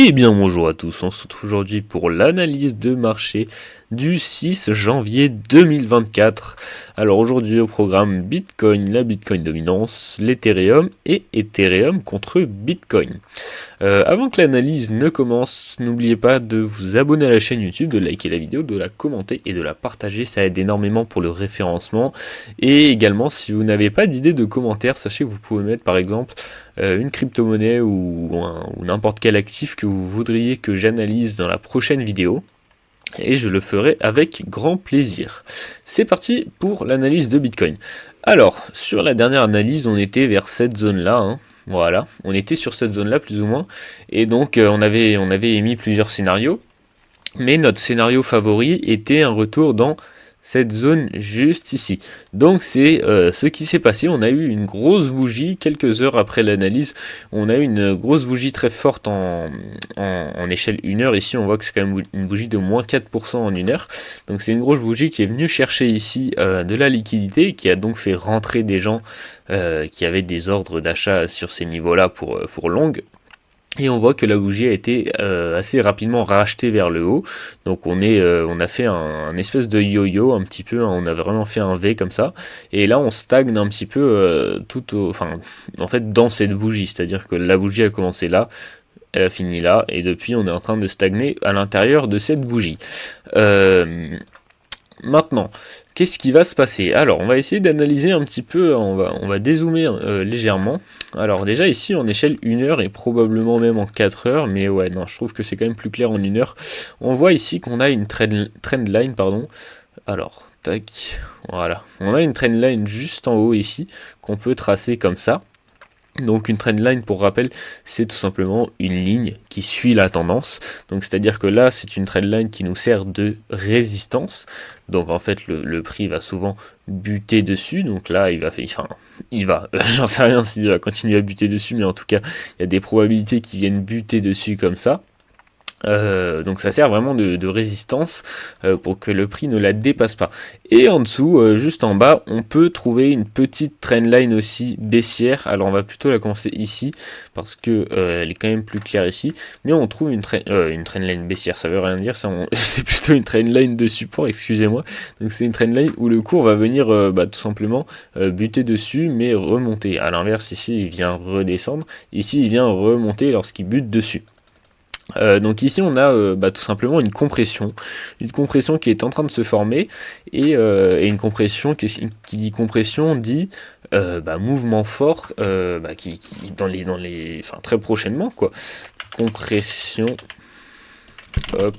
Eh bien bonjour à tous, on se retrouve aujourd'hui pour l'analyse de marché du 6 janvier 2024. Alors aujourd'hui au programme Bitcoin, la Bitcoin dominance, l'Ethereum et Ethereum contre Bitcoin. Avant que l'analyse ne commence, n'oubliez pas de vous abonner à la chaîne YouTube, de liker la vidéo, de la commenter et de la partager, ça aide énormément pour le référencement. Et également, si vous n'avez pas d'idée de commentaire, sachez que vous pouvez mettre par exemple une crypto-monnaie ou n'importe quel actif que vous voudriez que j'analyse dans la prochaine vidéo. Et je le ferai avec grand plaisir. C'est parti pour l'analyse de Bitcoin. Alors, sur la dernière analyse, on était vers cette zone-là, Voilà, on était sur cette zone-là plus ou moins, et donc on avait émis plusieurs scénarios, mais notre scénario favori était un retour dans cette zone juste ici. Donc c'est ce qui s'est passé, on a eu une grosse bougie, quelques heures après l'analyse, on a eu une grosse bougie très forte en échelle 1 heure, ici on voit que c'est quand même une bougie de moins 4% en 1 heure, donc c'est une grosse bougie qui est venue chercher ici de la liquidité, qui a donc fait rentrer des gens qui avaient des ordres d'achat sur ces niveaux-là pour long. Et on voit que la bougie a été assez rapidement rachetée vers le haut. Donc on a fait un espèce de yo-yo un petit peu, on a vraiment fait un V comme ça. Et là on stagne un petit peu en fait dans cette bougie. C'est-à-dire que la bougie a commencé là, elle a fini là, et depuis on est en train de stagner à l'intérieur de cette bougie. Maintenant, qu'est-ce qui va se passer? Alors, on va essayer d'analyser un petit peu, on va dézoomer légèrement. Alors déjà ici en échelle 1 heure et probablement même en 4 heures, mais ouais, non, je trouve que c'est quand même plus clair en 1 heure. On voit ici qu'on a une trendline, pardon. Alors, tac, voilà. On a une trendline juste en haut ici, qu'on peut tracer comme ça. Donc une trendline, pour rappel, c'est tout simplement une ligne qui suit la tendance. Donc c'est-à-dire que là, c'est une trendline qui nous sert de résistance. Donc en fait, le prix va souvent buter dessus. Donc là, j'en sais rien s'il va continuer à buter dessus, mais en tout cas, il y a des probabilités qu'il vienne buter dessus comme ça. Donc ça sert vraiment de résistance pour que le prix ne la dépasse pas. Et en dessous, juste en bas, on peut trouver une petite trendline aussi baissière. Alors on va plutôt la commencer ici parce que elle est quand même plus claire ici. Mais on trouve une trendline baissière, ça veut rien dire, c'est plutôt une trendline de support, excusez-moi. Donc c'est une trendline où le cours va venir tout simplement buter dessus mais remonter. À l'inverse, ici il vient redescendre, ici il vient remonter lorsqu'il bute dessus. Donc ici on a tout simplement une compression qui est en train de se former, et une compression qui dit compression dit mouvement fort qui très prochainement quoi. Compression, hop,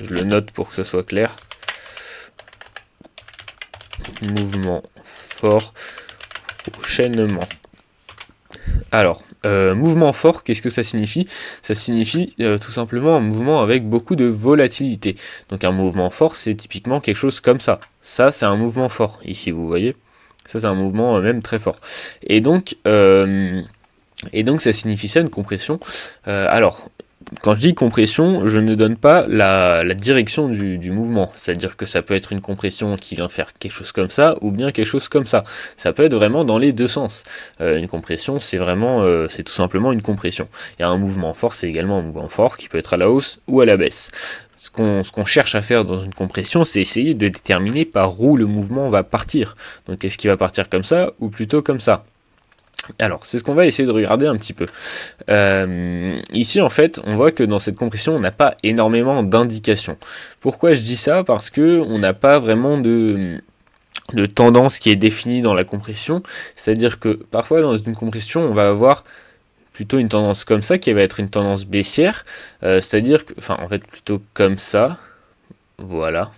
je le note pour que ça soit clair. Mouvement fort prochainement. Alors, mouvement fort, qu'est-ce que ça signifie? Ça signifie tout simplement un mouvement avec beaucoup de volatilité. Donc un mouvement fort, c'est typiquement quelque chose comme ça. Ça, c'est un mouvement fort, ici, vous voyez. Ça, c'est un mouvement même très fort. Et donc ça signifie ça, une compression. Alors, quand je dis compression, je ne donne pas la direction du mouvement. C'est-à-dire que ça peut être une compression qui vient faire quelque chose comme ça, ou bien quelque chose comme ça. Ça peut être vraiment dans les deux sens. Une compression, c'est tout simplement une compression. Et un mouvement fort, c'est également un mouvement fort qui peut être à la hausse ou à la baisse. Ce qu'on cherche à faire dans une compression, c'est essayer de déterminer par où le mouvement va partir. Donc est-ce qu'il va partir comme ça, ou plutôt comme ça? Alors, c'est ce qu'on va essayer de regarder un petit peu. Ici, en fait, on voit que dans cette compression, on n'a pas énormément d'indications. Pourquoi je dis ça? Parce que on n'a pas vraiment de tendance qui est définie dans la compression. C'est-à-dire que parfois, dans une compression, on va avoir plutôt une tendance comme ça, qui va être une tendance baissière. C'est-à-dire que, plutôt comme ça. Voilà.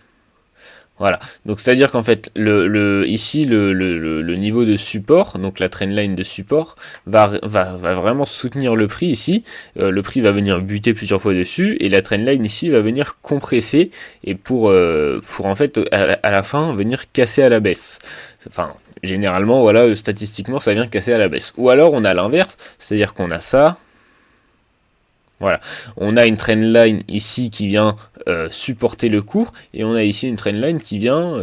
Voilà, donc c'est-à-dire qu'en fait, ici, le niveau de support, donc la trendline de support, va vraiment soutenir le prix ici. Le prix va venir buter plusieurs fois dessus, et la trendline ici va venir compresser, et pour en fait, à la fin, venir casser à la baisse. Enfin, généralement, voilà, statistiquement, ça vient casser à la baisse. Ou alors, on a l'inverse, c'est-à-dire qu'on a ça, Voilà, on a une trendline ici qui vient supporter le cours, et on a ici une trendline qui vient,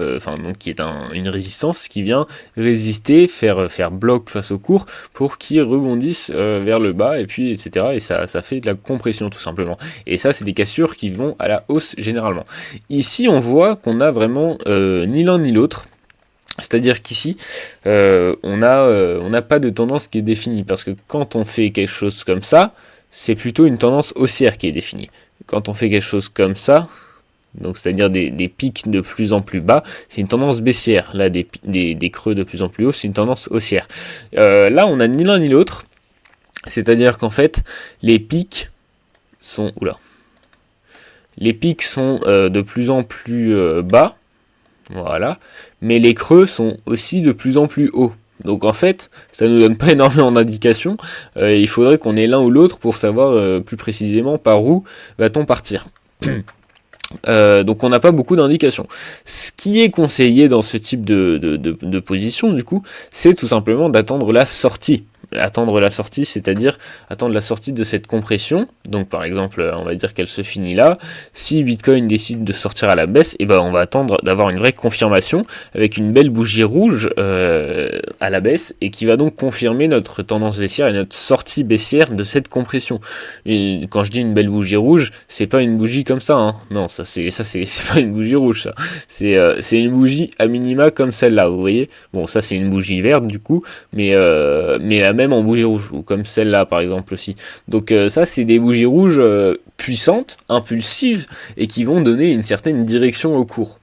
donc qui est une résistance qui vient résister, faire bloc face au cours pour qu'il rebondisse vers le bas, et puis etc. Et ça fait de la compression tout simplement. Et ça, c'est des cassures qui vont à la hausse généralement. Ici, on voit qu'on a vraiment ni l'un ni l'autre. C'est-à-dire qu'ici, on n'a pas de tendance qui est définie, parce que quand on fait quelque chose comme ça, c'est plutôt une tendance haussière qui est définie. Quand on fait quelque chose comme ça, donc c'est-à-dire des pics de plus en plus bas, c'est une tendance baissière. Là, des creux de plus en plus haut, c'est une tendance haussière. Là, on n'a ni l'un ni l'autre, c'est-à-dire qu'en fait, les pics sont... Les pics sont de plus en plus bas, voilà, mais les creux sont aussi de plus en plus hauts. Donc en fait, ça ne nous donne pas énormément d'indications, il faudrait qu'on ait l'un ou l'autre pour savoir plus précisément par où va-t-on partir. Donc on n'a pas beaucoup d'indications. Ce qui est conseillé dans ce type de position, du coup, c'est tout simplement d'attendre la sortie. Attendre la sortie, c'est-à-dire attendre la sortie de cette compression. Donc par exemple, on va dire qu'elle se finit là. Si Bitcoin décide de sortir à la baisse, et ben on va attendre d'avoir une vraie confirmation avec une belle bougie rouge à la baisse, et qui va donc confirmer notre tendance baissière et notre sortie baissière de cette compression. Et quand je dis une belle bougie rouge, c'est pas une bougie comme ça, hein. Non, ça c'est pas une bougie rouge, ça. C'est une bougie à minima comme celle-là, vous voyez. Bon, ça c'est une bougie verte du coup, mais la même en bougie rouge, ou comme celle-là par exemple aussi. Donc ça c'est des bougies rouges puissantes, impulsives, et qui vont donner une certaine direction au cours.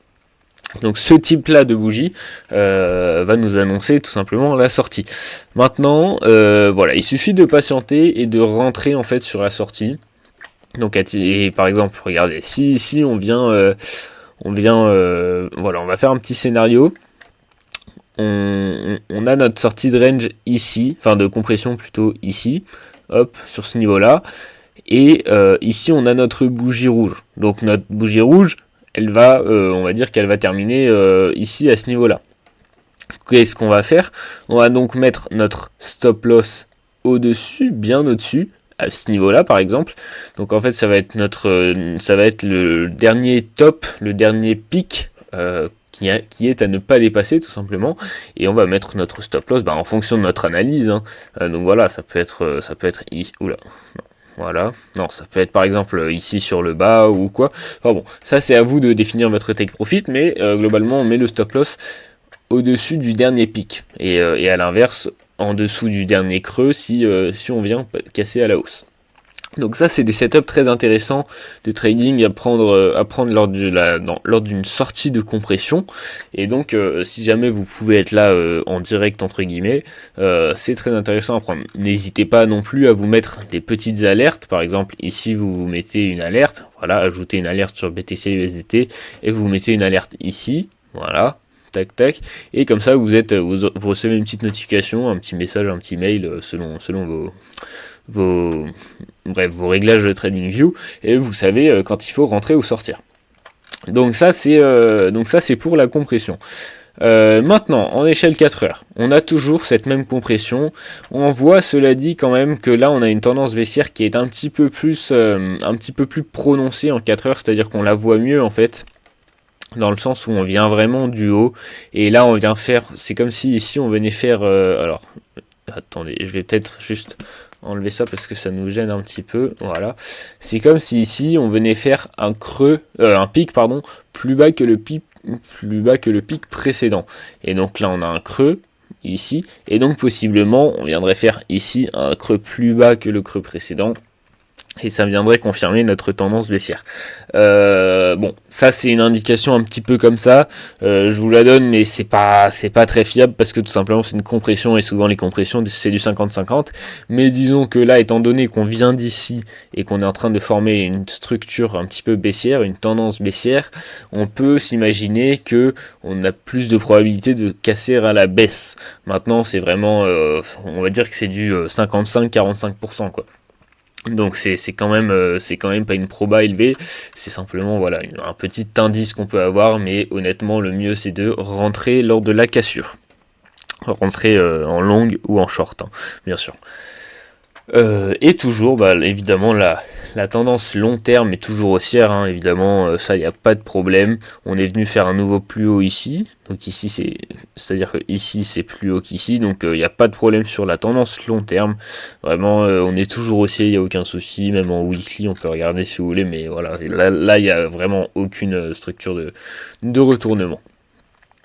Donc ce type-là de bougie va nous annoncer tout simplement la sortie. Maintenant, voilà, il suffit de patienter et de rentrer en fait sur la sortie. Donc et par exemple, regardez, si on vient, voilà, on va faire un petit scénario. On a notre sortie de range ici, enfin de compression plutôt ici, hop, sur ce niveau-là, et ici on a notre bougie rouge. Donc notre bougie rouge, elle va, on va dire qu'elle va terminer ici à ce niveau-là. Qu'est-ce qu'on va faire? On va donc mettre notre stop loss au-dessus, bien au-dessus, à ce niveau-là par exemple. Donc en fait ça va être le dernier top, le dernier pic qui est à ne pas dépasser tout simplement, et on va mettre notre stop loss en fonction de notre analyse, hein. Donc voilà, ça peut être ici, oula, non, voilà, non, ça peut être par exemple ici sur le bas ou quoi. Enfin bon, ça c'est à vous de définir votre take profit, mais globalement on met le stop loss au-dessus du dernier pic, et à l'inverse en dessous du dernier creux si on vient casser à la hausse. Donc ça c'est des setups très intéressants de trading à prendre lors d'une sortie de compression, et donc si jamais vous pouvez être là en direct entre guillemets, c'est très intéressant à prendre. N'hésitez pas non plus à vous mettre des petites alertes, par exemple ici vous mettez une alerte, voilà, ajoutez une alerte sur BTC USDT et vous mettez une alerte ici, voilà, tac tac, et comme ça vous recevez une petite notification, un petit message, un petit mail selon vos réglages de TradingView, et vous savez quand il faut rentrer ou sortir. Donc ça c'est pour la compression. Maintenant, en échelle 4 heures, on a toujours cette même compression. On voit, cela dit, quand même que là on a une tendance baissière qui est un petit peu plus prononcée en 4 heures, c'est-à-dire qu'on la voit mieux en fait, dans le sens où on vient vraiment du haut, et là on vient faire, c'est comme si ici on venait faire, alors, attendez, je vais peut-être juste enlever ça parce que ça nous gêne un petit peu, voilà, c'est comme si ici on venait faire un pic plus bas que le pic précédent, et donc là on a un creux ici, et donc possiblement on viendrait faire ici un creux plus bas que le creux précédent, et ça viendrait confirmer notre tendance baissière. Bon, ça c'est une indication un petit peu comme ça, je vous la donne, mais c'est pas très fiable, parce que tout simplement c'est une compression, et souvent les compressions c'est du 50-50, mais disons que là, étant donné qu'on vient d'ici et qu'on est en train de former une structure un petit peu baissière, une tendance baissière, on peut s'imaginer que on a plus de probabilité de casser à la baisse. Maintenant c'est vraiment, on va dire que c'est du 55-45% quoi. Donc c'est quand même pas une proba élevée, c'est simplement voilà un petit indice qu'on peut avoir, mais honnêtement le mieux c'est de rentrer lors de la cassure, rentrer en long ou en short, hein, bien sûr. Et toujours, évidemment, la tendance long terme est toujours haussière, hein, évidemment, ça, il n'y a pas de problème. On est venu faire un nouveau plus haut ici, donc ici, c'est-à-dire que ici, c'est plus haut qu'ici, donc il n'y a pas de problème sur la tendance long terme. Vraiment, on est toujours haussier, il n'y a aucun souci, même en weekly, on peut regarder si vous voulez, mais voilà, là, il n'y a vraiment aucune structure de retournement.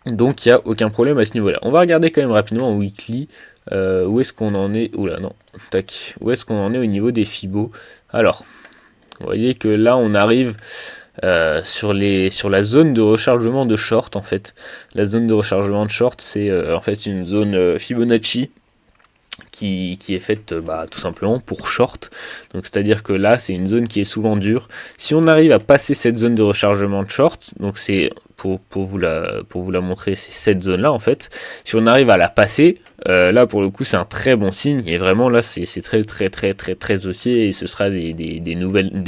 Donc il n'y a aucun problème à ce niveau-là. On va regarder quand même rapidement en weekly où est-ce qu'on en est. Oula non, tac. Où est-ce qu'on en est au niveau des Fibos. Alors, vous voyez que là on arrive sur la zone de rechargement de short en fait. La zone de rechargement de short c'est en fait une zone Fibonacci qui est faite tout simplement pour short. Donc c'est-à-dire que là c'est une zone qui est souvent dure. Si on arrive à passer cette zone de rechargement de short, donc c'est pour vous la montrer, c'est cette zone là en fait. Si on arrive à la passer, là pour le coup c'est un très bon signe et vraiment là c'est très haussier et ce sera des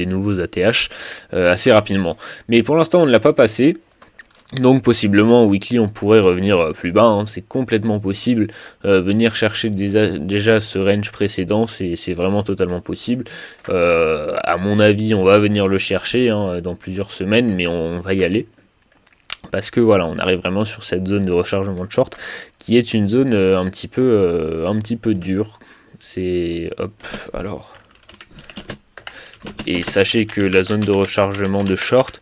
nouveaux ATH assez rapidement. Mais pour l'instant on ne l'a pas passé. Donc possiblement weekly on pourrait revenir plus bas, hein, c'est complètement possible, venir chercher déjà ce range précédent, c'est vraiment totalement possible. À mon avis on va venir le chercher hein, dans plusieurs semaines, mais on va y aller. Parce que voilà, on arrive vraiment sur cette zone de rechargement de short qui est une zone un petit peu dure. C'est hop alors. Et sachez que la zone de rechargement de short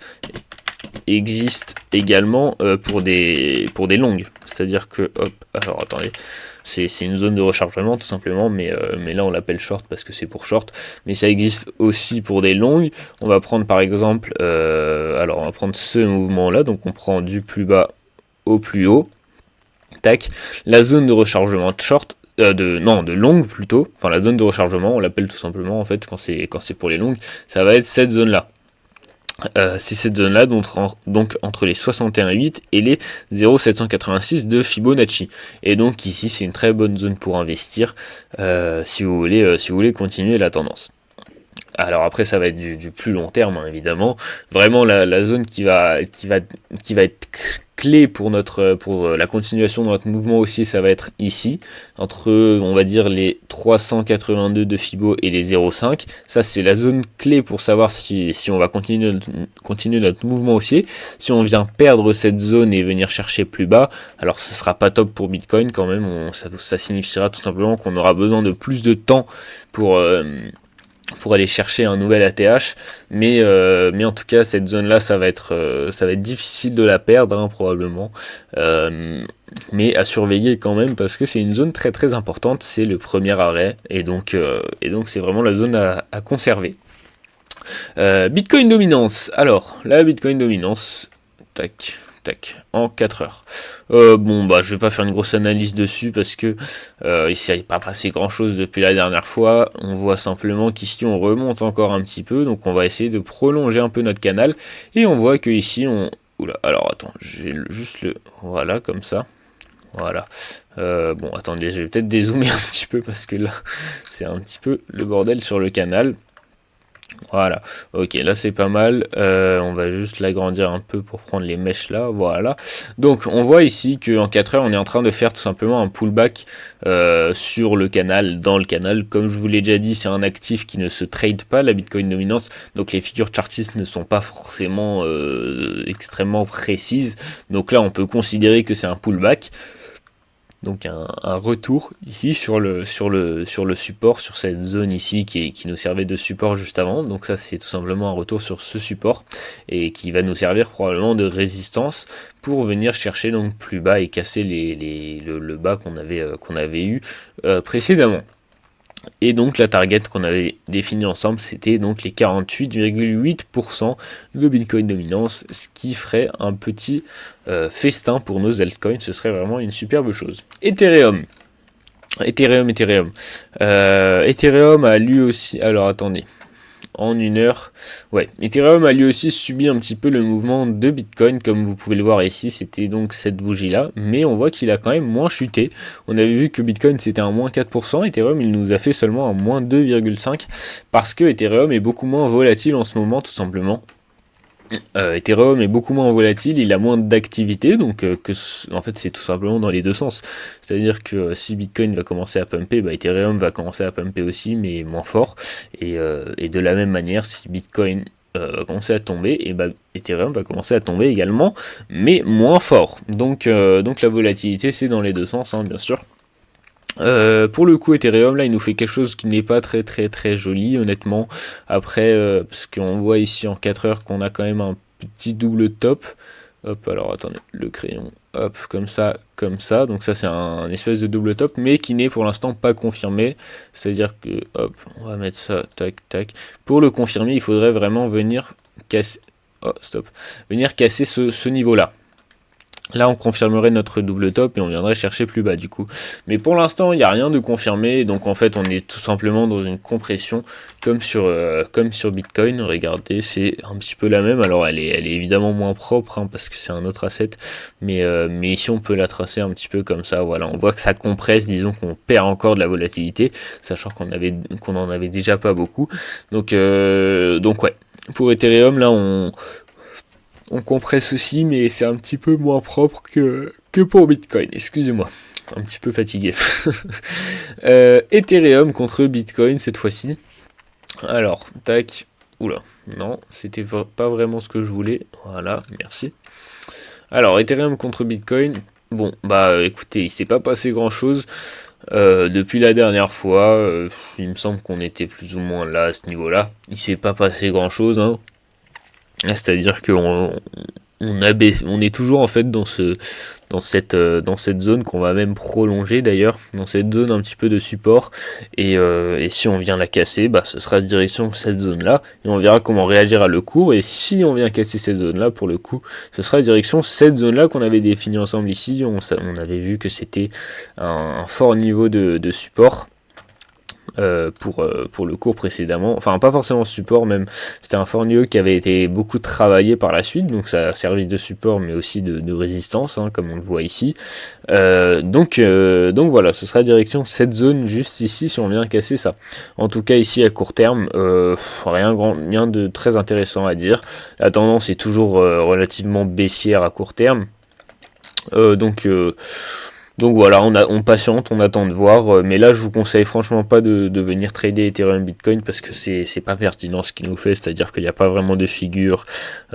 existe également pour des longues, c'est-à-dire que hop, alors attendez, c'est une zone de rechargement tout simplement, mais là on l'appelle short parce que c'est pour short, mais ça existe aussi pour des longues. On va prendre par exemple alors on va prendre ce mouvement là, donc on prend du plus bas au plus haut, tac, la zone de rechargement de short de longue plutôt, enfin la zone de rechargement on l'appelle tout simplement en fait quand c'est pour les longues, ça va être cette zone là. C'est cette zone là donc entre les 61,8 et les 0,786 de Fibonacci, et donc ici c'est une très bonne zone pour investir si vous voulez continuer la tendance. Alors après ça va être du plus long terme hein, évidemment. Vraiment la zone qui va être clé pour la continuation de notre mouvement haussier, ça va être ici, entre on va dire les 382 de Fibo et les 0,5. Ça c'est la zone clé pour savoir si on va continuer notre mouvement haussier. Si on vient perdre cette zone et venir chercher plus bas, alors ce sera pas top pour Bitcoin quand même. Ça signifiera tout simplement qu'on aura besoin de plus de temps pour aller chercher un nouvel ATH, mais en tout cas cette zone là ça va être difficile de la perdre hein, probablement, mais à surveiller quand même parce que c'est une zone très importante, c'est le premier arrêt et donc c'est vraiment la zone à conserver. Bitcoin dominance, alors la Bitcoin dominance, tac en 4 heures. Je vais pas faire une grosse analyse dessus parce que il s'est pas passé grand chose depuis la dernière fois. On voit simplement qu'ici on remonte encore un petit peu, donc on va essayer de prolonger un peu notre canal et on voit que ici on... Oula, alors attends, je vais juste le... Voilà, comme ça. Voilà. Attendez, je vais peut-être dézoomer un petit peu parce que là, c'est un petit peu le bordel sur le canal. Voilà, ok, là c'est pas mal, on va juste l'agrandir un peu pour prendre les mèches là, voilà. Donc on voit ici qu'en 4 heures on est en train de faire tout simplement un pullback sur le canal, dans le canal. Comme je vous l'ai déjà dit, c'est un actif qui ne se trade pas, la Bitcoin dominance, donc les figures chartistes ne sont pas forcément extrêmement précises. Donc là on peut considérer que c'est un pullback. Donc un retour ici sur le support, sur cette zone ici qui nous servait de support juste avant. Donc ça c'est tout simplement un retour sur ce support et qui va nous servir probablement de résistance pour venir chercher donc plus bas et casser le bas qu'on avait eu précédemment. Et donc la target qu'on avait définie ensemble, c'était donc les 48,8% de Bitcoin dominance, ce qui ferait un petit festin pour nos altcoins. Ce serait vraiment une superbe chose. Ethereum a lui aussi... Alors attendez, en une heure, ouais, Ethereum a lui aussi subi un petit peu le mouvement de Bitcoin, comme vous pouvez le voir ici, c'était donc cette bougie là, mais on voit qu'il a quand même moins chuté. On avait vu que Bitcoin c'était un moins 4%, Ethereum il nous a fait seulement un moins 2,5%, parce que Ethereum est beaucoup moins volatile en ce moment tout simplement. Ethereum est beaucoup moins volatile, il a moins d'activité, donc en fait c'est tout simplement dans les deux sens. C'est-à-dire que si Bitcoin va commencer à pumper, bah, Ethereum va commencer à pumper aussi, mais moins fort. Et de la même manière, si Bitcoin va commencer à tomber, et bah, Ethereum va commencer à tomber également, mais moins fort. Donc la volatilité c'est dans les deux sens, hein, bien sûr. Pour le coup, Ethereum, là, il nous fait quelque chose qui n'est pas très très très joli, honnêtement. Après, parce qu'on voit ici en 4 heures qu'on a quand même un petit double top. Hop, alors attendez, le crayon, hop, comme ça, comme ça. Donc ça, c'est un espèce de double top, mais qui n'est pour l'instant pas confirmé. C'est-à-dire que, hop, on va mettre ça, tac, tac. Pour le confirmer, il faudrait vraiment venir casser, oh, stop, venir casser ce niveau-là. Là, on confirmerait notre double top et on viendrait chercher plus bas du coup. Mais pour l'instant, il n'y a rien de confirmé. Donc en fait, on est tout simplement dans une compression comme sur Bitcoin. Regardez, c'est un petit peu la même. Alors elle est évidemment moins propre hein, parce que c'est un autre asset. Mais ici, on peut la tracer un petit peu comme ça. Voilà, on voit que ça compresse. Disons qu'on perd encore de la volatilité, sachant qu'on en avait déjà pas beaucoup. Donc ouais. Pour Ethereum, là, on compresse aussi, mais c'est un petit peu moins propre que pour Bitcoin. Excusez-moi, un petit peu fatigué. Ethereum contre Bitcoin cette fois-ci. Alors, tac. Oula, non, c'était pas vraiment ce que je voulais. Voilà, merci. Alors, Ethereum contre Bitcoin. Bon, bah écoutez, il s'est pas passé grand-chose. Depuis la dernière fois, il me semble qu'on était plus ou moins là à ce niveau-là. Il s'est pas passé grand-chose, hein. C'est-à-dire qu'on on est toujours en fait dans cette zone qu'on va même prolonger d'ailleurs, dans cette zone un petit peu de support. Et si on vient la casser, bah, ce sera direction cette zone-là. Et on verra comment réagira le cours. Et si on vient casser cette zone-là, pour le coup, ce sera direction cette zone-là qu'on avait définie ensemble ici. On avait vu que c'était un fort niveau de support. Pour le cours précédemment, enfin pas forcément support même, c'était un fort niveau qui avait été beaucoup travaillé par la suite, donc ça a servi de support mais aussi de résistance, hein, comme on le voit ici. Donc voilà, ce sera direction cette zone juste ici si on vient casser ça. En tout cas ici à court terme, rien de très intéressant à dire. La tendance est toujours relativement baissière à court terme. Donc voilà, on patiente, on attend de voir, mais là je vous conseille franchement pas de venir trader Ethereum Bitcoin parce que c'est pas pertinent ce qu'il nous fait, c'est-à-dire qu'il n'y a pas vraiment de figure,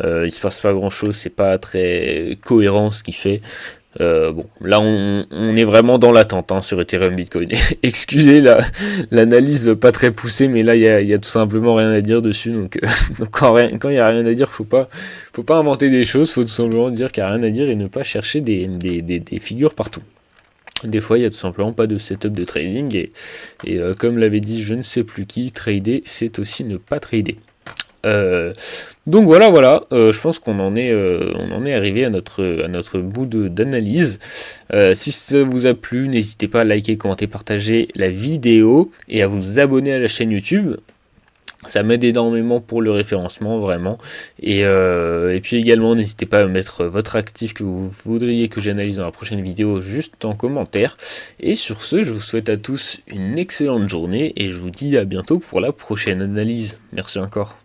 il se passe pas grand chose, c'est pas très cohérent ce qu'il fait. Bon, là on est vraiment dans l'attente hein, sur Ethereum Bitcoin. Excusez l'analyse pas très poussée, mais là il y a tout simplement rien à dire dessus. Donc quand il y a rien à dire, faut pas inventer des choses, faut tout simplement dire qu'il y a rien à dire et ne pas chercher des figures partout. Des fois, il n'y a tout simplement pas de setup de trading et comme l'avait dit je ne sais plus qui, trader, c'est aussi ne pas trader. Donc voilà, je pense qu'on en est arrivé à notre bout d'analyse. Si ça vous a plu, n'hésitez pas à liker, commenter, partager la vidéo et à vous abonner à la chaîne YouTube. Ça m'aide énormément pour le référencement, vraiment. Et puis également, n'hésitez pas à mettre votre actif que vous voudriez que j'analyse dans la prochaine vidéo juste en commentaire. Et sur ce, je vous souhaite à tous une excellente journée et je vous dis à bientôt pour la prochaine analyse. Merci encore.